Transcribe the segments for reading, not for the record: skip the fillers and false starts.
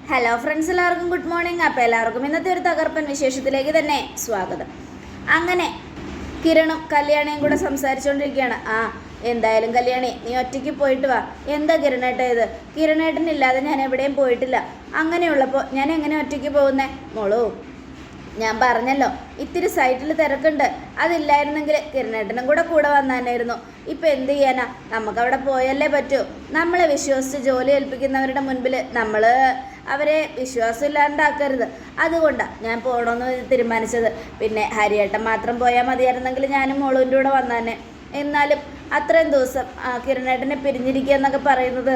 Hello friends, എല്ലാവർക്കും good morning. അപ്പോൾ എല്ലാവർക്കും ഇന്നത്തെ ഒരു തകർപ്പൻ വിശേഷത്തിലേക്ക് തന്നെ സ്വാഗതം. അങ്ങനെ കിരണും കല്യാണിയും കൂടെ സംസാരിച്ചുകൊണ്ടിരിക്കുകയാണ്. എന്തായാലും കല്യാണി, നീ ഒറ്റയ്ക്ക് പോയിട്ട് വാ. എന്താ കിരണേട്ട ഇത്? കിരണേട്ടനില്ലാതെ ഞാൻ എവിടെയും പോയിട്ടില്ല. അങ്ങനെയുള്ളപ്പോൾ ഞാൻ എങ്ങനെ ഒറ്റയ്ക്ക് പോകുന്നേ? മോളൂ, ഞാൻ പറഞ്ഞല്ലോ, ഇത്തിരി സൈറ്റിൽ തിരക്കുണ്ട്. അതില്ലായിരുന്നെങ്കിൽ കിരണേട്ടനും കൂടെ വന്നാനായിരുന്നു. ഇപ്പം എന്ത് ചെയ്യാനാ? നമുക്കവിടെ പോയല്ലേ പറ്റൂ. നമ്മളെ വിശ്വസിച്ച് ജോലി ഏൽപ്പിക്കുന്നവരുടെ മുൻപിൽ നമ്മൾ അവരെ വിശ്വാസം ഇല്ലാണ്ടാക്കരുത്. അതുകൊണ്ടാണ് ഞാൻ പോകണമെന്ന് തീരുമാനിച്ചത്. പിന്നെ ഹരിയേട്ടൻ മാത്രം പോയാൽ മതിയായിരുന്നെങ്കിൽ ഞാനും മോളുവിൻ്റെ കൂടെ വന്നാനെ. എന്നാലും അത്രയും ദിവസം കിരണേട്ടനെ പിരിഞ്ഞിരിക്കുക എന്നൊക്കെ പറയുന്നത്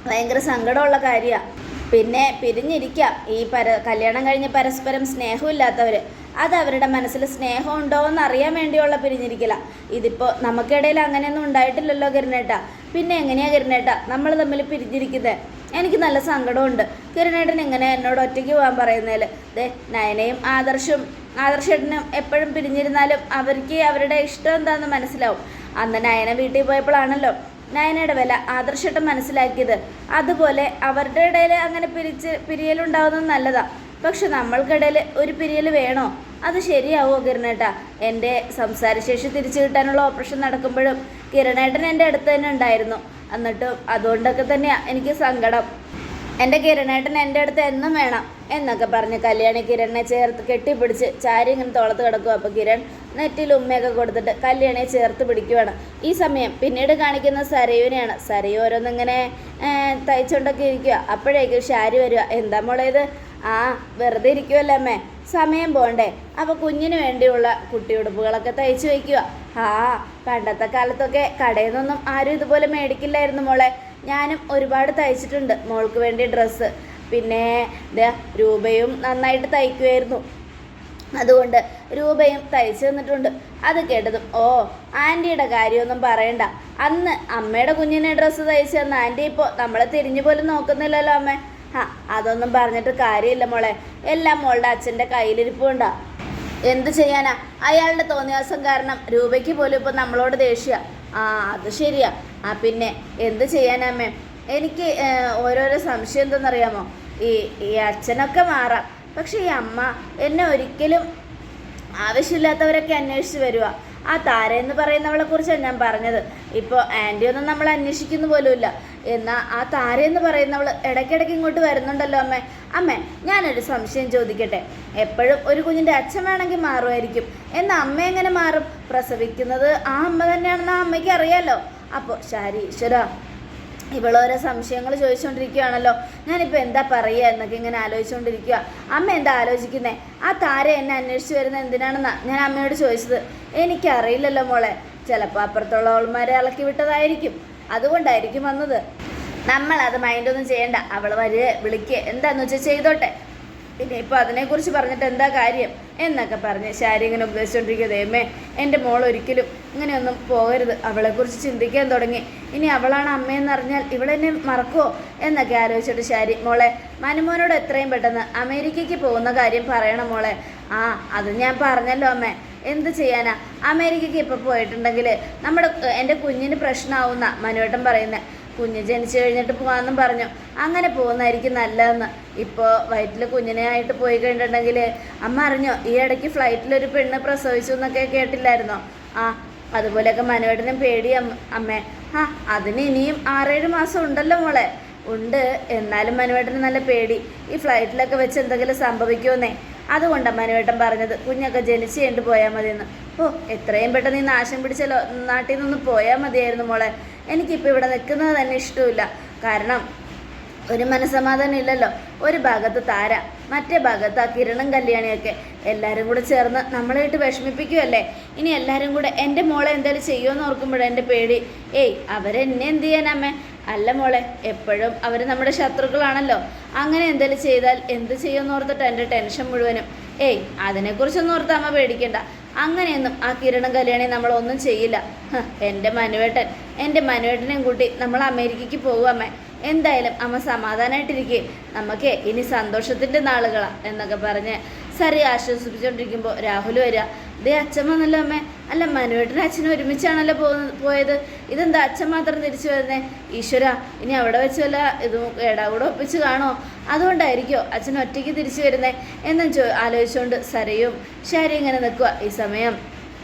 ഭയങ്കര സങ്കടമുള്ള കാര്യമാണ്. പിന്നെ പിരിഞ്ഞിരിക്കാം. ഈ കല്യാണം കഴിഞ്ഞ് പരസ്പരം സ്നേഹമില്ലാത്തവർ, അത് അവരുടെ മനസ്സിൽ സ്നേഹം ഉണ്ടോ എന്ന് അറിയാൻ വേണ്ടിയുള്ള പിരിഞ്ഞിരിക്കില്ല. ഇതിപ്പോൾ നമുക്കിടയിൽ അങ്ങനെയൊന്നും ഉണ്ടായിട്ടില്ലല്ലോ കിരണേട്ട. പിന്നെ എങ്ങനെയാണ് കിരണേട്ട നമ്മൾ തമ്മിൽ പിരിഞ്ഞിരിക്കുന്നത്? എനിക്ക് നല്ല സങ്കടമുണ്ട്. കിരണേട്ടൻ എങ്ങനെ എന്നോട് ഒറ്റയ്ക്ക് പോകാൻ പറയുന്നതിൽ? നയനയും ആദർശേട്ടനും എപ്പോഴും പിരിഞ്ഞിരുന്നാലും അവർക്ക് അവരുടെ ഇഷ്ടം എന്താണെന്ന് മനസ്സിലാവും. അന്ന് നയന വീട്ടിൽ പോയപ്പോഴാണല്ലോ നയനയുടെ വില ആദർശേട്ടൻ മനസ്സിലാക്കിയത്. അതുപോലെ അവരുടെ ഇടയിൽ അങ്ങനെ പിരിയലുണ്ടാവുന്നത് നല്ലതാണ്. പക്ഷെ നമ്മൾക്കിടയിൽ ഒരു പിരിയൽ വേണോ? അത് ശരിയാവോ കിരണേട്ട? എൻ്റെ സംസാരശേഷി തിരിച്ചു കിട്ടാനുള്ള ഓപ്പറേഷൻ നടക്കുമ്പോഴും കിരണേട്ടൻ എൻ്റെ അടുത്ത് തന്നെ ഉണ്ടായിരുന്നു. എന്നിട്ടും അതുകൊണ്ടൊക്കെ തന്നെയാണ് എനിക്ക് സങ്കടം. എൻ്റെ കിരണേട്ടൻ എൻ്റെ അടുത്ത് എന്നും വേണം എന്നൊക്കെ പറഞ്ഞ് കല്യാണി കിരണിനെ ചേർത്ത് കെട്ടിപ്പിടിച്ച് ചാരി ഇങ്ങനെ തോളത്ത് കിടക്കും. അപ്പോൾ കിരൺ നെറ്റിൽ ഉമ്മയൊക്കെ കൊടുത്തിട്ട് കല്യാണിയെ ചേർത്ത് പിടിക്കുവാണ്. ഈ സമയം പിന്നീട് കാണിക്കുന്ന സരയുവിനെയാണ്. സരയു ഓരോന്നിങ്ങനെ തയ്ച്ചുകൊണ്ടൊക്കെ ഇരിക്കുക. അപ്പോഴേക്കും ഷാരി വരിക. എന്താ മോളെ ഇത്? വെറുതെ ഇരിക്കുമല്ലോ അമ്മേ, സമയം പോകണ്ടേ? അപ്പോൾ കുഞ്ഞിന് വേണ്ടിയുള്ള കുട്ടിയുടുപ്പുകളൊക്കെ തയ്ച്ചു വയ്ക്കുക. പണ്ടത്തെ കാലത്തൊക്കെ കടയിൽ നിന്നൊന്നും ആരും ഇതുപോലെ മേടിക്കില്ലായിരുന്നു മോളെ. ഞാനും ഒരുപാട് തയ്ച്ചിട്ടുണ്ട് മോൾക്ക് വേണ്ടി ഡ്രസ്സ്. പിന്നെ രൂപയും നന്നായിട്ട് തയ്ക്കുമായിരുന്നു. അതുകൊണ്ട് രൂപയും തയ്ച്ചു തന്നിട്ടുണ്ട്. അത് കേട്ടതും ആൻറ്റിയുടെ കാര്യമൊന്നും പറയണ്ട. അന്ന് അമ്മയുടെ കുഞ്ഞിനെ ഡ്രസ്സ് തയ്ച്ചു തന്ന ആൻറ്റി ഇപ്പോൾ നമ്മളെ തിരിഞ്ഞു പോലും നോക്കുന്നില്ലല്ലോ അമ്മേ. അതൊന്നും പറഞ്ഞിട്ട് കാര്യമില്ല മോളെ. എല്ലാം മോളുടെ അച്ഛൻ്റെ കയ്യിലിരിപ്പുണ്ടാ. എന്ത് ചെയ്യാനാ? അയാളുടെ തോന്നിയാസം കാരണം രൂപയ്ക്ക് പോലും ഇപ്പോൾ നമ്മളോട് ദേഷ്യ. അത് ശരിയാ. പിന്നെ എന്ത് ചെയ്യാനമ്മേ? എനിക്ക് ഓരോരോ സംശയം എന്തെന്നറിയാമോ? ഈ അച്ഛനൊക്കെ മാറാം, പക്ഷെ ഈ അമ്മ എന്നെ ഒരിക്കലും ആവശ്യമില്ലാത്തവരൊക്കെ അന്വേഷിച്ച് വരുക. ആ താര എന്ന് പറയുന്നവളെ കുറിച്ചാണ് ഞാൻ പറഞ്ഞത്. ഇപ്പോൾ ആൻറ്റി ഒന്നും നമ്മൾ അന്വേഷിക്കുന്നു പോലുമില്ല. എന്നാൽ ആ താര എന്ന് പറയുന്നവൾ ഇടയ്ക്കിടയ്ക്ക് ഇങ്ങോട്ട് വരുന്നുണ്ടല്ലോ അമ്മേ. ഞാനൊരു സംശയം ചോദിക്കട്ടെ? എപ്പോഴും ഒരു കുഞ്ഞിൻ്റെ അച്ഛൻ വേണമെങ്കിൽ മാറുമായിരിക്കും, എന്നാൽ അമ്മ എങ്ങനെ മാറും? പ്രസവിക്കുന്നത് ആ അമ്മ തന്നെയാണെന്ന് ആ അമ്മയ്ക്ക് അറിയാമല്ലോ. അപ്പോൾ ഈശ്വര, ഇവളോരോ സംശയങ്ങൾ ചോദിച്ചുകൊണ്ടിരിക്കുകയാണല്ലോ. ഞാനിപ്പോൾ എന്താ പറയുക എന്നൊക്കെ ഇങ്ങനെ ആലോചിച്ചുകൊണ്ടിരിക്കുക. അമ്മ എന്താ ആലോചിക്കുന്നത്? ആ താര എന്നെ അന്വേഷിച്ച് വരുന്നത് എന്തിനാണെന്നാണ് ഞാൻ അമ്മയോട് ചോദിച്ചത്. എനിക്കറിയില്ലല്ലോ മോളെ. ചിലപ്പോൾ അപ്പുറത്തുള്ളവന്മാരെ ഇളക്കി വിട്ടതായിരിക്കും, അതുകൊണ്ടായിരിക്കും വന്നത്. നമ്മളത് മൈൻഡൊന്നും ചെയ്യണ്ട. അവൾ വിളിക്കുക, എന്താണെന്ന് വെച്ചാൽ ചെയ്തോട്ടെ. പിന്നെ ഇപ്പോൾ അതിനെക്കുറിച്ച് പറഞ്ഞിട്ട് എന്താ കാര്യം എന്നൊക്കെ പറഞ്ഞ് ശാരി ഇങ്ങനെ ഉപദേശിച്ചുകൊണ്ടിരിക്കുന്നത്. എൻ്റെ മോൾ ഒരിക്കലും ഇങ്ങനെയൊന്നും പോകരുത്. അവളെക്കുറിച്ച് ചിന്തിക്കാൻ തുടങ്ങി. ഇനി അവളാണ് അമ്മയെന്നറിഞ്ഞാൽ ഇവളെന്നെ മറക്കുമോ എന്നൊക്കെ ആലോചിച്ചിട്ട് ശാരി, മോളെ മനുമോനോട് എത്രയും പെട്ടെന്ന് അമേരിക്കയ്ക്ക് പോകുന്ന കാര്യം പറയണം മോളെ. അത് ഞാൻ പറഞ്ഞല്ലോ അമ്മേ. എന്ത് ചെയ്യാനാ? അമേരിക്കയ്ക്ക് ഇപ്പോൾ പോയിട്ടുണ്ടെങ്കിൽ എൻ്റെ കുഞ്ഞിന് പ്രശ്നമാവുന്ന മനുവേട്ടൻ പറയുന്നത്. കുഞ്ഞ് ജനിച്ചു കഴിഞ്ഞിട്ട് പോകാമെന്നും പറഞ്ഞു. അങ്ങനെ പോകുന്നതായിരിക്കും നല്ലതെന്ന്. ഇപ്പോൾ വയറ്റിൽ കുഞ്ഞിനെ ആയിട്ട് പോയി കഴിഞ്ഞിട്ടുണ്ടെങ്കിൽ അമ്മ അറിഞ്ഞോ, ഈ ഇടയ്ക്ക് ഫ്ലൈറ്റിലൊരു പെണ്ണ് പ്രസവിച്ചു എന്നൊക്കെ കേട്ടില്ലായിരുന്നോ? അതുപോലെയൊക്കെ മനുവേട്ടനും പേടി അമ്മേ. അതിന് ഇനിയും 6-7 മാസം ഉണ്ടല്ലോ മോളെ. ഉണ്ട്, എന്നാലും മനുവേട്ടന് നല്ല പേടി. ഈ ഫ്ലൈറ്റിലൊക്കെ വെച്ച് എന്തെങ്കിലും സംഭവിക്കുമെന്നേ. അതുകൊണ്ടാണ് മനുവേട്ടൻ പറഞ്ഞത് കുഞ്ഞൊക്കെ ജനിച്ച് കഴിഞ്ഞിട്ട് പോയാൽ മതിയെന്ന്. എത്രയും പെട്ടെന്ന് ഈ നാശം പിടിച്ച നാട്ടിൽ നിന്നൊന്ന് പോയാൽ മതിയായിരുന്നു മോളെ. എനിക്കിപ്പോൾ ഇവിടെ നിൽക്കുന്നത് തന്നെ ഇഷ്ടമില്ല. കാരണം ഒരു മനസ്സമാധാനം ഇല്ലല്ലോ. ഒരു ഭാഗത്ത് താര, മറ്റേ ഭാഗത്ത് ആ കിരണും കല്യാണിയൊക്കെ എല്ലാവരും കൂടെ ചേർന്ന് നമ്മളായിട്ട് വിഷമിപ്പിക്കുമല്ലേ. ഇനി എല്ലാവരും കൂടെ എൻ്റെ മോളെ എന്തെങ്കിലും ചെയ്യുമെന്ന് ഓർക്കുമ്പോഴേ എൻ്റെ പേടി. അവരെന്നെ എന്ത് ചെയ്യാനമ്മേ? അല്ല മോളെ, എപ്പോഴും അവർ നമ്മുടെ ശത്രുക്കളാണല്ലോ. അങ്ങനെ എന്തെങ്കിലും ചെയ്താൽ എന്ത് ചെയ്യുമെന്ന് ഓർത്തിട്ട് എൻ്റെ ടെൻഷൻ മുഴുവനും. അതിനെക്കുറിച്ചൊന്നും ഓർത്ത് അമ്മ പേടിക്കണ്ട. അങ്ങനെയൊന്നും ആ കിരണും കല്യാണിയും നമ്മളൊന്നും ചെയ്യില്ല. എൻ്റെ മനുവേട്ടനെയും കൂട്ടി നമ്മൾ അമേരിക്കയ്ക്ക് പോകുമമ്മേ. എന്തായാലും അമ്മ സമാധാനമായിട്ടിരിക്കുക. നമുക്ക് ഇനി സന്തോഷത്തിൻ്റെ നാളുകളാണ് എന്നൊക്കെ പറഞ്ഞ് സരി ആശ്വസിപ്പിച്ചുകൊണ്ടിരിക്കുമ്പോൾ രാഹുൽ വരിക. ദേ അച്ഛൻ വന്നല്ലോ അമ്മേ. അല്ല മനുവേട്ടനും അച്ഛനും ഒരുമിച്ചാണല്ലോ പോയത്. ഇതെന്താ അച്ഛൻ മാത്രം തിരിച്ചു വരുന്നേ? ഈശ്വര, ഇനി അവിടെ വെച്ച് വല്ല ഇതും കൂടെ ഒപ്പിച്ച് കാണോ? അതുകൊണ്ടായിരിക്കോ അച്ഛൻ ഒറ്റയ്ക്ക് തിരിച്ചു വരുന്നേ എന്നും ആലോചിച്ചുകൊണ്ട് സരയും ശാരി ഇങ്ങനെ നിൽക്കുക. ഈ സമയം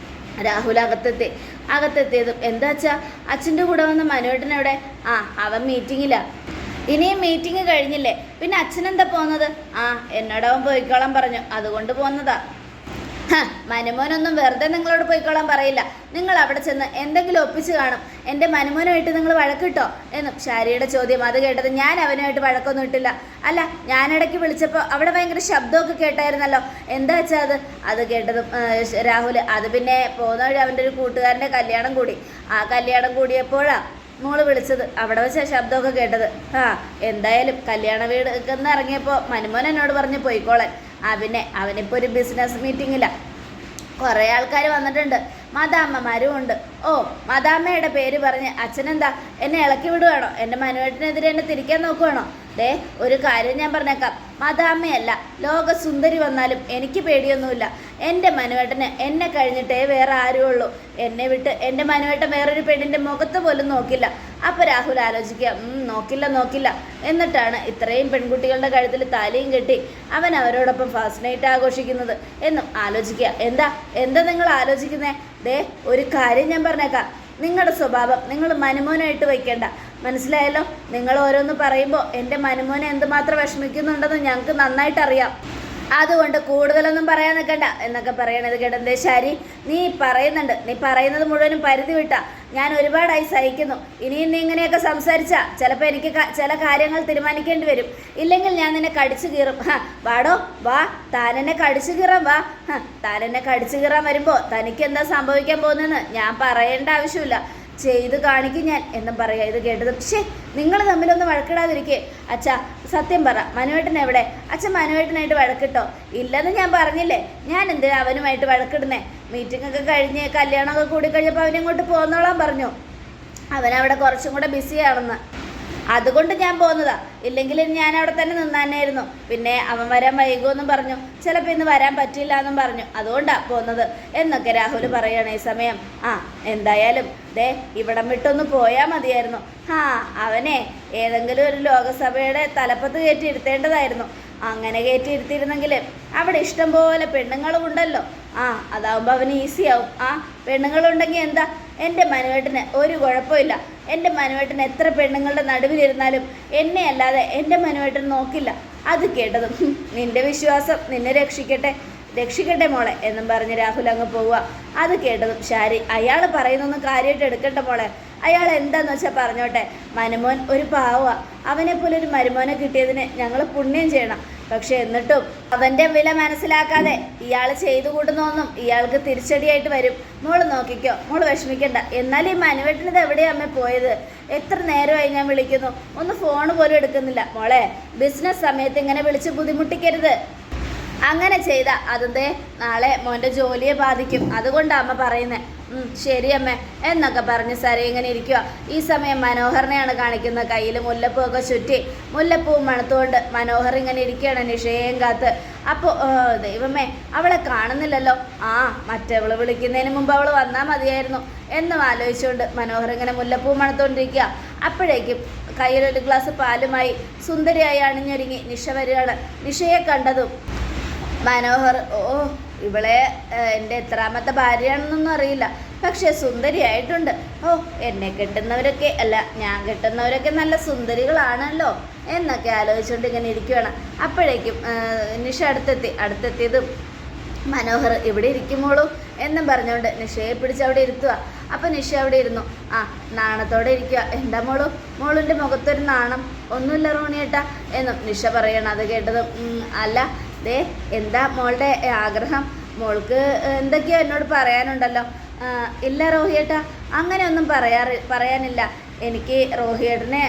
രാഹുൽ അകത്തെത്തിയതും എന്താ അച്ഛാ അച്ഛൻ്റെ കൂടെ വന്ന മനുവേട്ടൻ എവിടെ? ആ, അവൻ മീറ്റിങ്ങിലാ. ഇനിയും മീറ്റിംഗ് കഴിഞ്ഞില്ലേ, പിന്നെ അച്ഛനെന്താ പോകുന്നത്? ആ, എന്നോടവൻ പോയിക്കോളാൻ പറഞ്ഞു, അതുകൊണ്ട് പോകുന്നതാ. മനുമോനൊന്നും വെറുതെ നിങ്ങളോട് പോയിക്കോളാൻ പറയില്ല. നിങ്ങൾ അവിടെ ചെന്ന് എന്തെങ്കിലും ഒപ്പിച്ച് കാണും. എൻ്റെ മനുമോനുമായിട്ട് നിങ്ങൾ വഴക്കിട്ടോ എന്നും ശാരിയുടെ ചോദ്യം. അത് കേട്ടത് ഞാൻ അവനുമായിട്ട് വഴക്കൊന്നും ഇട്ടില്ല. അല്ല, ഞാനിടയ്ക്ക് വിളിച്ചപ്പോൾ അവിടെ ഭയങ്കര ശബ്ദമൊക്കെ കേട്ടായിരുന്നല്ലോ, എന്താ വെച്ചാൽ അത് കേട്ടതും രാഹുൽ അത് പിന്നെ പോകുന്ന വഴി അവൻ്റെ ഒരു കൂട്ടുകാരൻ്റെ കല്യാണം കൂടി. ആ കല്യാണം കൂടിയപ്പോഴാണ് മോള് വിളിച്ചത്. അവിടെ വെച്ചാൽ ശബ്ദമൊക്കെ കേട്ടത്. എന്തായാലും കല്യാണ വീട് എന്ന് ഇറങ്ങിയപ്പോൾ മനുമോൻ എന്നോട് പറഞ്ഞ് പോയിക്കോളാൻ. പിന്നെ അവനിപ്പോൾ ഒരു ബിസിനസ് മീറ്റിങ്ങിലാണ്. കുറേ ആൾക്കാർ വന്നിട്ടുണ്ട്, മദാമ്മമാരും ഉണ്ട്. ഓ, മദാമ്മയുടെ പേര് പറഞ്ഞ് അച്ഛനെന്താ എന്നെ ഇളക്കി വിടുവാണോ? എൻ്റെ മനുവേട്ടനെതിരെ എന്നെ തിരിക്കാൻ നോക്കുവാണോ? ഒരു കാര്യം ഞാൻ പറഞ്ഞേക്കാം, മദാമ്മയല്ല ലോകസുന്ദരി വന്നാലും എനിക്ക് പേടിയൊന്നുമില്ല. എൻ്റെ മനുവേട്ടന് എന്നെ കഴിഞ്ഞിട്ടേ വേറെ ആരും ഉള്ളൂ. എന്നെ വിട്ട് എൻ്റെ മനുവേട്ടൻ വേറൊരു പെണ്ണിൻ്റെ മുഖത്ത് പോലും നോക്കില്ല. അപ്പോൾ രാഹുൽ ആലോചിക്കുക, നോക്കില്ല എന്നിട്ടാണ് ഇത്രയും പെൺകുട്ടികളുടെ കഴുത്തിൽ താലിയും കെട്ടി അവൻ അവരോടൊപ്പം ഫസ്റ്റ് നൈറ്റ് ആഘോഷിക്കുന്നത് എന്നും ആലോചിക്കുക. എന്താ നിങ്ങൾ ആലോചിക്കുന്നേ? ഒരു കാര്യം ഞാൻ പറഞ്ഞേക്കാം, നിങ്ങളുടെ സ്വഭാവം നിങ്ങൾ മനുമോനായിട്ട് വയ്ക്കേണ്ട, മനസ്സിലായല്ലോ? നിങ്ങൾ ഓരോന്ന് പറയുമ്പോൾ എൻ്റെ മനുമോനെ എന്തുമാത്രം വിഷമിക്കുന്നുണ്ടെന്ന് ഞങ്ങൾക്ക് നന്നായിട്ട് അറിയാം. അതുകൊണ്ട് കൂടുതലൊന്നും പറയാൻ നിൽക്കണ്ട എന്നൊക്കെ പറയണത് കേട്ടത്. ശരി, നീ പറയുന്നത് മുഴുവനും പരിധി വിട്ടാ. ഞാൻ ഒരുപാടായി സഹിക്കുന്നു. ഇനിയും നീ ഇങ്ങനെയൊക്കെ സംസാരിച്ചാൽ ചിലപ്പോൾ എനിക്ക് ചില കാര്യങ്ങൾ തീരുമാനിക്കേണ്ടി വരും. ഇല്ലെങ്കിൽ ഞാൻ നിന്നെ കടിച്ചു കീറും. വാടോ വാ, താനെന്നെ കടിച്ചു കീറാൻ വാ. താനെന്നെ കടിച്ചു കീറാൻ വരുമ്പോൾ തനിക്ക് എന്താ സംഭവിക്കാൻ പോകുന്നതെന്ന് ഞാൻ പറയേണ്ട ആവശ്യമില്ല. ചെയ്ത് കാണിക്കും ഞാൻ എന്നും പറയുക. ഇത് കേട്ടതും നിങ്ങൾ തമ്മിലൊന്ന് വഴക്കിടാതിരിക്കേ. അച്ഛാ സത്യം പറ, മനുവേട്ടൻ എവിടെ? അച്ഛൻ മനുവേട്ടനായിട്ട് വഴക്കിട്ടോ? ഇല്ലെന്ന് ഞാൻ പറഞ്ഞില്ലേ. ഞാൻ എന്തിനാ അവനുമായിട്ട് വഴക്കിടുന്നേ? മീറ്റിംഗ് ഒക്കെ കഴിഞ്ഞ് കല്യാണമൊക്കെ കൂടി കഴിഞ്ഞപ്പോൾ അവനിങ്ങോട്ട് പോന്നോളാൻ പറഞ്ഞു. അവനവിടെ കുറച്ചും കൂടെ ബിസിയാണെന്ന്, അതുകൊണ്ട് ഞാൻ പോകുന്നതാ. ഇല്ലെങ്കിൽ ഞാൻ അവിടെ തന്നെ നിന്നാനായിരുന്നു. പിന്നെ അവൻ വരാൻ വൈകുമെന്നും പറഞ്ഞു, ചിലപ്പോൾ ഇന്ന് വരാൻ പറ്റില്ല എന്നും പറഞ്ഞു, അതുകൊണ്ടാണ് പോകുന്നത് എന്നൊക്കെ രാഹുൽ പറയുകയാണ്. ഈ സമയം എന്തായാലും ഇവിടം വിട്ടൊന്ന് പോയാൽ മതിയായിരുന്നു. അവനെ ഏതെങ്കിലും ഒരു ലോകസഭയുടെ തലപ്പത്ത് കയറ്റി ഇരുത്തേണ്ടതായിരുന്നു. അങ്ങനെ കയറ്റി ഇരുത്തിയിരുന്നെങ്കിൽ അവിടെ ഇഷ്ടംപോലെ പെണ്ണുങ്ങളും ഉണ്ടല്ലോ. അതാവുമ്പോൾ അവന് ഈസിയാവും. പെണ്ണുങ്ങളുണ്ടെങ്കിൽ എന്താ, എൻ്റെ മനുവേട്ടന് ഒരു കുഴപ്പമില്ല. എൻ്റെ മനുവേട്ടൻ എത്ര പെണ്ണുങ്ങളുടെ നടുവിലിരുന്നാലും എന്നെ അല്ലാതെ എൻ്റെ മനുവേട്ടൻ നോക്കില്ല. അത് കേട്ടതും നിൻ്റെ വിശ്വാസം നിന്നെ രക്ഷിക്കട്ടെ മോളെ എന്നും പറഞ്ഞ് രാഹുൽ അങ്ങ് പോവുക. അത് കേട്ടതും ശാരി, അയാൾ പറയുന്നൊന്നും കാര്യമായിട്ട് എടുക്കട്ടെ മോളെ, അയാൾ എന്താന്ന് വെച്ചാൽ പറഞ്ഞോട്ടെ. മനുമോൻ ഒരു പാവമാണ്. അവനെപ്പോലെ ഒരു മരുമോനെ കിട്ടിയതിന് ഞങ്ങൾ പുണ്യം ചെയ്യണം. പക്ഷെ എന്നിട്ടും അവൻ്റെ വില മനസ്സിലാക്കാതെ ഇയാൾ ചെയ്തു കൂട്ടുന്നൊന്നും ഇയാൾക്ക് തിരിച്ചടിയായിട്ട് വരും. മോള് നോക്കിക്കോ, മോള് വിഷമിക്കണ്ട. എന്നാൽ ഈ മനുവേട്ടനത് എവിടെയാണ് അമ്മ പോയത്? എത്ര നേരമായി ഞാൻ വിളിക്കുന്നു, ഒന്ന് ഫോൺ പോലും എടുക്കുന്നില്ല. മോളെ, ബിസിനസ് സമയത്ത് ഇങ്ങനെ വിളിച്ച് ബുദ്ധിമുട്ടിക്കരുത്. അങ്ങനെ ചെയ്താൽ അതെ നാളെ മോൻ്റെ ജോലിയെ ബാധിക്കും. അതുകൊണ്ടാണ് അമ്മ പറയുന്നത്. ശരി അമ്മ എന്നൊക്കെ പറഞ്ഞ് സരി ഇങ്ങനെ ഇരിക്കുക. ഈ സമയം മനോഹറിനെയാണ് കാണിക്കുന്നത്. കയ്യിൽ മുല്ലപ്പൂവൊക്കെ ചുറ്റി മുല്ലപ്പൂ മണത്തുകൊണ്ട് മനോഹർ ഇങ്ങനെ ഇരിക്കുകയാണ് നിഷയും കാത്ത്. അപ്പോൾ ദൈവമേ, അവളെ കാണുന്നില്ലല്ലോ. മറ്റവൾ വിളിക്കുന്നതിന് മുമ്പ് അവൾ വന്നാൽ മതിയായിരുന്നു എന്നും ആലോചിച്ചുകൊണ്ട് മനോഹർ ഇങ്ങനെ മുല്ലപ്പൂ മണത്തുകൊണ്ടിരിക്കുക. അപ്പോഴേക്കും കയ്യിലൊരു ഗ്ലാസ് പാലുമായി സുന്ദരിയായി അണിഞ്ഞൊരുങ്ങി നിഷ വരികയാണ്. നിഷയെ കണ്ടതും മനോഹർ, ഇവളെ എൻ്റെ എത്രാമത്തെ ഭാര്യയാണെന്നൊന്നും അറിയില്ല, പക്ഷേ സുന്ദരിയായിട്ടുണ്ട്. എന്നെ കെട്ടുന്നവരൊക്കെ അല്ല, ഞാൻ കെട്ടുന്നവരൊക്കെ നല്ല സുന്ദരികളാണല്ലോ എന്നൊക്കെ ആലോചിച്ചുകൊണ്ട് ഇങ്ങനെ ഇരിക്കുകയാണ്. അപ്പോഴേക്കും നിഷ അടുത്തെത്തിയതും മനോഹർ ഇവിടെ ഇരിക്കുമ്പോളൂ എന്നും പറഞ്ഞുകൊണ്ട് നിഷയെ പിടിച്ച് അവിടെ ഇരുത്തുക. അപ്പം നിഷ അവിടെ ഇരുന്നു. നാണത്തോടെ ഇരിക്കുക. എന്താ മോളിൻ്റെ മുഖത്തൊരു നാണം? ഒന്നുമില്ല റോണിയേട്ടാ എന്നും നിഷ പറയണം. അത് കേട്ടതും അല്ല എന്താ മോളുടെ ആഗ്രഹം? മോൾക്ക് എന്തൊക്കെയോ എന്നോട് പറയാനുണ്ടല്ലോ. ഇല്ല റോഹിയേട്ടാ, അങ്ങനെയൊന്നും പറയാനില്ല. എനിക്ക് റോഹിയേട്ടനെ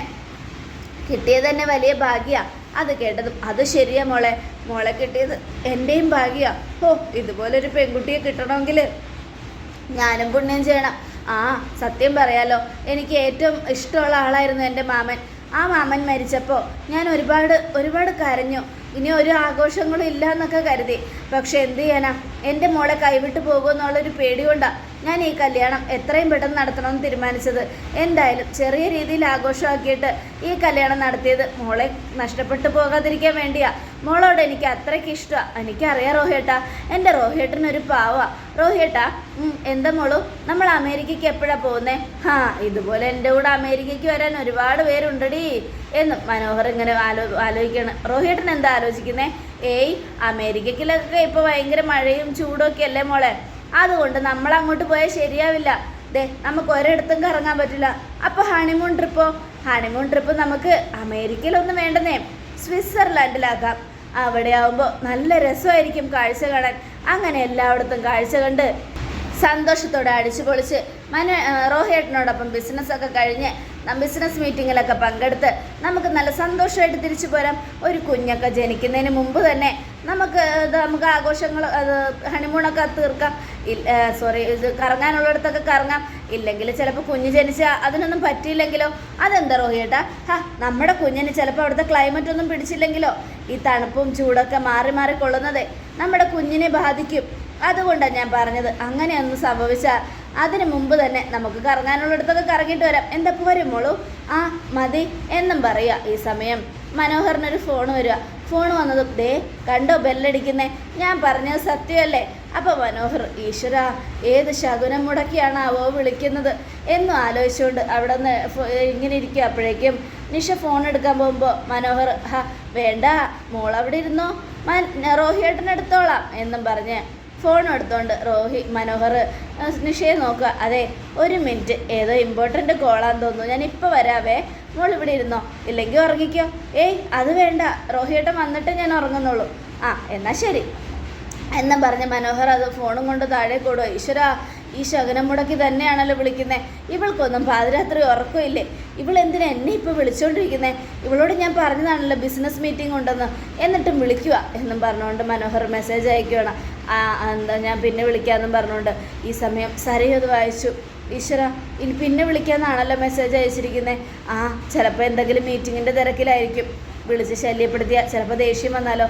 കിട്ടിയത് തന്നെ വലിയ ഭാഗ്യമാണ്. അത് കേട്ടതും അത് ശരിയാ മോളെ കിട്ടിയത് എൻ്റെയും ഭാഗ്യമാണ്. ഇതുപോലൊരു പെൺകുട്ടിയെ കിട്ടണമെങ്കിൽ ഞാനും പുണ്യം ചെയ്യണം. സത്യം പറയാലോ, എനിക്ക് ഏറ്റവും ഇഷ്ടമുള്ള ആളായിരുന്നു എൻ്റെ മാമൻ. ആ മാമൻ മരിച്ചപ്പോൾ ഞാൻ ഒരുപാട് കരഞ്ഞു. ഇനി ഒരു ആഘോഷങ്ങളും ഇല്ല എന്നൊക്കെ കരുതി. പക്ഷെ എന്ത് ചെയ്യാനാ, എൻ്റെ മോളെ കൈവിട്ട് പോകുമെന്നുള്ളൊരു പേടി കൊണ്ടാണ് ഞാൻ ഈ കല്യാണം എത്രയും പെട്ടെന്ന് നടത്തണമെന്ന് തീരുമാനിച്ചത്. എന്തായാലും ചെറിയ രീതിയിൽ ആഘോഷമാക്കിയിട്ട് ഈ കല്യാണം നടത്തിയത് മോളെ നഷ്ടപ്പെട്ടു പോകാതിരിക്കാൻ വേണ്ടിയാ. മോളോട് എനിക്ക് അത്രയ്ക്ക് ഇഷ്ടമാണ്. എനിക്കറിയാം റോഹിയേട്ടാ, എൻ്റെ റോഹിയേട്ടനൊരു പാവാ. റോഹിയേട്ടാ, എന്താ മോളു, നമ്മൾ അമേരിക്കയ്ക്ക് എപ്പോഴാണ് പോകുന്നേ? ഇതുപോലെ എൻ്റെ കൂടെ അമേരിക്കയ്ക്ക് വരാൻ ഒരുപാട് പേരുണ്ടടി എന്നും മനോഹർ ഇങ്ങനെ ആലോചിക്കണം. റോഹിയേട്ടൻ എന്താ ആലോചിക്കുന്നേ? അമേരിക്കയിലൊക്കെ ഇപ്പോൾ ഭയങ്കര മഴയും ചൂടൊക്കെ അല്ലേ മോളെ, അതുകൊണ്ട് നമ്മൾ അങ്ങോട്ട് പോയാൽ ശരിയാവില്ല. നമുക്ക് ഒരിടത്തും കറങ്ങാൻ പറ്റില്ല. അപ്പോൾ ഹണിമൂൺ ട്രിപ്പ് നമുക്ക് അമേരിക്കയിലൊന്നും വേണ്ടെന്നേ, സ്വിറ്റ്സർലാൻഡിലാക്കാം. അവിടെ ആവുമ്പോൾ നല്ല രസമായിരിക്കും കാഴ്ച കാണാൻ. അങ്ങനെ എല്ലായിടത്തും കാഴ്ച കണ്ട് സന്തോഷത്തോടെ അടിച്ചു പൊളിച്ച് റോഹിയേട്ടനോടൊപ്പം ബിസിനസ്സൊക്കെ കഴിഞ്ഞ് ബിസിനസ് മീറ്റിങ്ങിലൊക്കെ പങ്കെടുത്ത് നമുക്ക് നല്ല സന്തോഷമായിട്ട് തിരിച്ചു പോരാം. ഒരു കുഞ്ഞൊക്കെ ജനിക്കുന്നതിന് മുമ്പ് തന്നെ നമുക്ക് ആഘോഷങ്ങൾ ഹണിമൂണൊക്കെ തീർക്കാം. ഇത് കറങ്ങാനുള്ളിടത്തൊക്കെ കറങ്ങാം. ഇല്ലെങ്കിൽ ചിലപ്പോൾ കുഞ്ഞ് ജനിച്ചാൽ അതിനൊന്നും പറ്റിയില്ലെങ്കിലോ? അതെന്താ റോഹിയേട്ടാ, നമ്മുടെ കുഞ്ഞിന് ചിലപ്പോൾ അവിടുത്തെ ക്ലൈമറ്റ് ഒന്നും പിടിച്ചില്ലെങ്കിലോ? ഈ തണുപ്പും ചൂടൊക്കെ മാറി മാറി കൊള്ളുന്നതേ നമ്മുടെ കുഞ്ഞിനെ ബാധിക്കും. അതുകൊണ്ടാണ് ഞാൻ പറഞ്ഞത്, അങ്ങനെയൊന്നും സംഭവിച്ചാൽ അതിന് മുമ്പ് തന്നെ നമുക്ക് കറങ്ങാനുള്ളിടത്തൊക്കെ കറങ്ങിയിട്ട് വരാം. എന്താ പോരും മോളൂ? മതി എന്നും പറയുക. ഈ സമയം മനോഹറിനൊരു ഫോൺ വരിക. ഫോൺ വന്നതും കണ്ടോ ബെല്ലടിക്കുന്നേ, ഞാൻ പറഞ്ഞത് സത്യമല്ലേ? അപ്പോൾ മനോഹർ, ഈശ്വര, ഏത് ശകുനം മുടക്കിയാണാവോ വിളിക്കുന്നത് എന്നും ആലോചിച്ചുകൊണ്ട് അവിടെ നിന്ന് ഇങ്ങനെ ഇരിക്കുക. അപ്പോഴേക്കും നിഷ ഫോൺ എടുക്കാൻ പോകുമ്പോൾ മനോഹർ, വേണ്ട മോളവിടെ ഇരുന്നോ, റോഹിയേട്ടനെടുത്തോളാം എന്നും പറഞ്ഞ് ഫോൺ എടുത്തോണ്ട് മനോഹർ നിഷയെ നോക്കുക. അതെ, ഒരു മിനിറ്റ്, ഏതോ ഇമ്പോർട്ടൻ്റ് കോളാന്ന് തോന്നുന്നു, ഞാൻ ഇപ്പോൾ വരാവേ, മോൾ ഇവിടെ ഇരുന്നോ, ഇല്ലെങ്കിൽ ഉറങ്ങിക്കോ. അത് വേണ്ട, റോഹിയേട്ടൻ വന്നിട്ട് ഞാൻ ഉറങ്ങുന്നുള്ളൂ. എന്നാൽ ശരി എന്നും പറഞ്ഞ് മനോഹർ അത് ഫോണും കൊണ്ട് താഴെ കൂടുക. ഈശ്വര, ഈ ശകനം മുടക്കി തന്നെയാണല്ലോ വിളിക്കുന്നത്. ഇവൾക്കൊന്നും പാതിരാത്രി ഉറക്കമില്ലേ? ഇവളെന്തിനാ എന്നെ ഇപ്പോൾ വിളിച്ചുകൊണ്ടിരിക്കുന്നത്? ഇവളോട് ഞാൻ പറഞ്ഞതാണല്ലോ ബിസിനസ് മീറ്റിംഗ് ഉണ്ടെന്ന്, എന്നിട്ടും വിളിക്കുക എന്നും പറഞ്ഞുകൊണ്ട് മനോഹർ മെസ്സേജ് അയക്കുകയാണ്. എന്താ, ഞാൻ പിന്നെ വിളിക്കാമെന്നും പറഞ്ഞുകൊണ്ട്. ഈ സമയം സരയും അത് വായിച്ചു. ഈശ്വര, ഇനി പിന്നെ വിളിക്കാമെന്നാണല്ലോ മെസ്സേജ് അയച്ചിരിക്കുന്നത്. ചിലപ്പോൾ എന്തെങ്കിലും മീറ്റിങ്ങിൻ്റെ തിരക്കിലായിരിക്കും. വിളിച്ച് ശല്യപ്പെടുത്തിയാൽ ചിലപ്പോൾ ദേഷ്യം വന്നാലോ?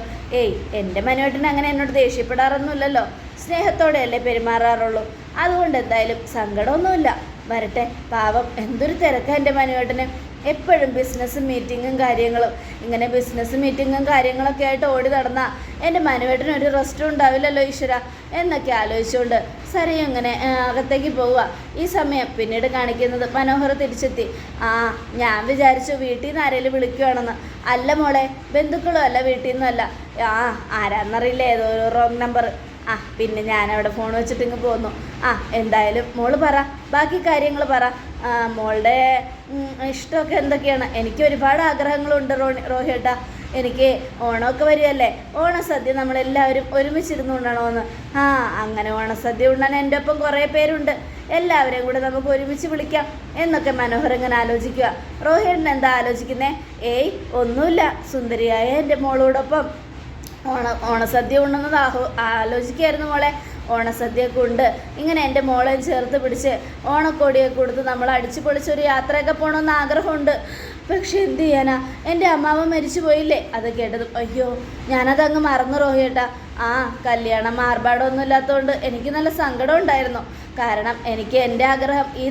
എൻ്റെ മനുവേട്ടന് അങ്ങനെ എന്നോട് ദേഷ്യപ്പെടാറൊന്നുമില്ലല്ലോ, സ്നേഹത്തോടെയല്ലേ പെരുമാറാറുള്ളൂ. അതുകൊണ്ട് എന്തായാലും സങ്കടമൊന്നുമില്ല, വരട്ടെ. പാവം, എന്തൊരു തിരക്കാണ് എൻ്റെ മനുവേട്ടന്. എപ്പോഴും ബിസിനസ്സും മീറ്റിങ്ങും കാര്യങ്ങളും, ഇങ്ങനെ ബിസിനസ് മീറ്റിങ്ങും കാര്യങ്ങളൊക്കെ ആയിട്ട് ഓടി നടന്നാൽ എൻ്റെ മനുവേട്ടന് ഒരു റെസ്റ്റും ഉണ്ടാവില്ലല്ലോ ഈശ്വര എന്നൊക്കെ ആലോചിച്ചുകൊണ്ട് സരയും ഇങ്ങനെ അകത്തേക്ക് പോവുക. ഈ സമയം പിന്നീട് കാണിക്കുന്നത് മനോഹർ തിരിച്ചെത്തി. ഞാൻ വിചാരിച്ചു വീട്ടിൽ നിന്ന് ആരെങ്കിലും വിളിക്കുകയാണെന്ന്. അല്ല മോളെ, ബന്ധുക്കളും അല്ല, വീട്ടിൽ നിന്നും അല്ല. ആരാന്നറിയില്ല, ഏതോ ഒരു റോങ് നമ്പർ. പിന്നെ ഞാനവിടെ ഫോൺ വെച്ചിട്ട് ഇങ്ങ് പോന്നു. എന്തായാലും മോള് പറ, ബാക്കി കാര്യങ്ങൾ പറ. മോളുടെ ഇഷ്ടമൊക്കെ എന്തൊക്കെയാണ്? എനിക്ക് ഒരുപാട് ആഗ്രഹങ്ങളുണ്ട് റോഹിയേട്ടാ. എനിക്ക് ഓണമൊക്കെ വരികയല്ലേ, ഓണസദ്യ നമ്മളെല്ലാവരും ഒരുമിച്ചിരുന്ന് ഉണ്ണണമെന്ന്. അങ്ങനെ ഓണസദ്യ ഉണ്ണാൻ എൻ്റെ ഒപ്പം കുറേ പേരുണ്ട്, എല്ലാവരെയും കൂടെ നമുക്ക് ഒരുമിച്ച് വിളിക്കാം എന്നൊക്കെ മനോഹർ ഇങ്ങനെ ആലോചിക്കുക. റോഹിയേട്ടൻ എന്താ ആലോചിക്കുന്നേ? ഒന്നുമില്ല, സുന്ദരിയായ എൻ്റെ മോളോടൊപ്പം ഓണസദ്യ ഉണ്ടെന്നത് ആലോചിക്കുകയായിരുന്നു മോളെ. ഓണസദ്യയൊക്കെ ഉണ്ട്, ഇങ്ങനെ എൻ്റെ മോളെ ചേർത്ത് പിടിച്ച് ഓണക്കോടിയൊക്കെ കൊടുത്ത് നമ്മൾ അടിച്ചു പൊളിച്ചൊരു യാത്രയൊക്കെ പോകണമെന്ന് ആഗ്രഹമുണ്ട്. പക്ഷെ എന്ത് ചെയ്യാനാ, എൻ്റെ അമ്മാവൻ മരിച്ചു പോയില്ലേ? അത് കേട്ടതും അയ്യോ, ഞാനതങ്ങ് മറന്നു റോഹിയേട്ടാ. കല്യാണം ആർഭാടമൊന്നും ഇല്ലാത്തതുകൊണ്ട് എനിക്ക് നല്ല സങ്കടം ഉണ്ടായിരുന്നു. കാരണം എനിക്ക് എൻ്റെ ആഗ്രഹം ഈ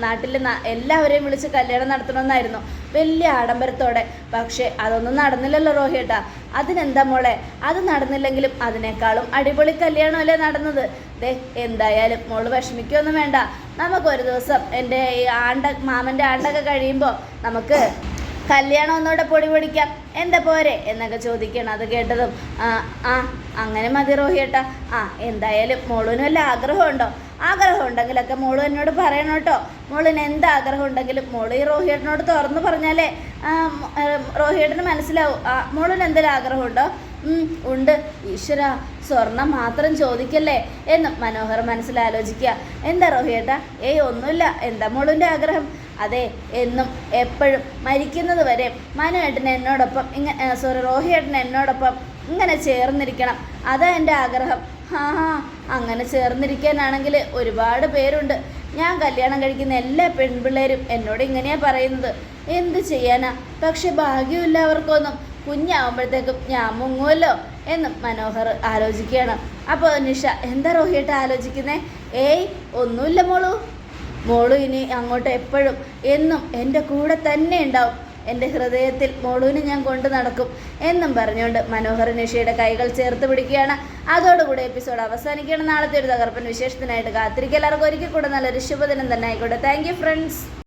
നാട്ടിൽ എല്ലാവരെയും വിളിച്ച് കല്യാണം നടത്തണമെന്നായിരുന്നു, വലിയ ആഡംബരത്തോടെ. പക്ഷേ അതൊന്നും നടന്നില്ലല്ലോ റോഹിയേട്ടാ. അതിനെന്താ മോളെ, അത് നടന്നില്ലെങ്കിലും അതിനേക്കാളും അടിപൊളി കല്യാണമല്ലേ നടന്നത്. എന്തായാലും മോള് വിഷമിക്കുകയൊന്നും വേണ്ട. നമുക്കൊരു ദിവസം എൻ്റെ ഈ മാമൻ്റെ ആണ്ടൊക്കെ കഴിയുമ്പോൾ നമുക്ക് കല്യാണം ഒന്നുകൂടെ പൊടി പൊടിക്കാം, എന്താ പോരെ എന്നൊക്കെ ചോദിക്കണം. അത് കേട്ടതും അങ്ങനെ മതി റോഹിയേട്ടാ. എന്തായാലും മോളിന് വല്ല ആഗ്രഹമുണ്ടോ? ആഗ്രഹം ഉണ്ടെങ്കിലൊക്കെ മോള് എന്നോട് പറയണം കേട്ടോ. മോളിന് എന്ത് ആഗ്രഹം ഉണ്ടെങ്കിലും മോള് ഈ റോഹിയേട്ടനോട് തുറന്ന് പറഞ്ഞാലേ റോഹിയേട്ടന് മനസ്സിലാവും. മോളിന് എന്തെങ്കിലും ആഗ്രഹമുണ്ടോ? ഉണ്ട്. ഈശ്വര, സ്വർണം മാത്രം ചോദിക്കല്ലേ എന്നും മനോഹർ മനസ്സിലാലോചിക്കുക. എന്താ റോഹിയേട്ടാ? ഒന്നുമില്ല. എന്താ മോളിൻ്റെ ആഗ്രഹം? അതെ, എന്നും എപ്പോഴും മരിക്കുന്നത് വരെ മനുവേട്ടൻ എന്നോടൊപ്പം റോഹിയേട്ടൻ എന്നോടൊപ്പം ഇങ്ങനെ ചേർന്നിരിക്കണം, അതാ എൻ്റെ ആഗ്രഹം. അങ്ങനെ ചേർന്നിരിക്കാനാണെങ്കിൽ ഒരുപാട് പേരുണ്ട്. ഞാൻ കല്യാണം കഴിക്കുന്ന എല്ലാ പെൺപിള്ളേരും എന്നോട് ഇങ്ങനെയാണ് പറയുന്നത്. എന്ത് ചെയ്യാനാ? പക്ഷെ ഭാഗ്യമില്ല അവർക്കൊന്നും. കുഞ്ഞാവുമ്പോഴത്തേക്കും ഞാൻ മുങ്ങുമല്ലോ എന്നും മനോഹർ ആലോചിക്കുകയാണ്. അപ്പോൾ നിഷ, എന്താ റോഹിയേട്ട ആലോചിക്കുന്നേ? ഏയ് ഒന്നുമില്ല മോളു ഇനി അങ്ങോട്ട് എപ്പോഴും എന്നും എൻ്റെ കൂടെ തന്നെ ഉണ്ടാവും. എൻ്റെ ഹൃദയത്തിൽ മോളുവിനെ ഞാൻ കൊണ്ടു നടക്കും എന്നും പറഞ്ഞുകൊണ്ട് മനോഹർ നിഷയുടെ കൈകൾ ചേർത്ത് പിടിക്കുകയാണ്. അതോടുകൂടി എപ്പിസോഡ് അവസാനിക്കുകയാണ്. നാളത്തെ ഒരു തകർപ്പൻ വിശേഷത്തിനായിട്ട് കാത്തിരിക്കുക. എല്ലാവർക്കും ഒരിക്കൽ കൂടെ നല്ലൊരു ശുഭദിനം തന്നെ ആയിക്കോട്ടെ. Thank you friends.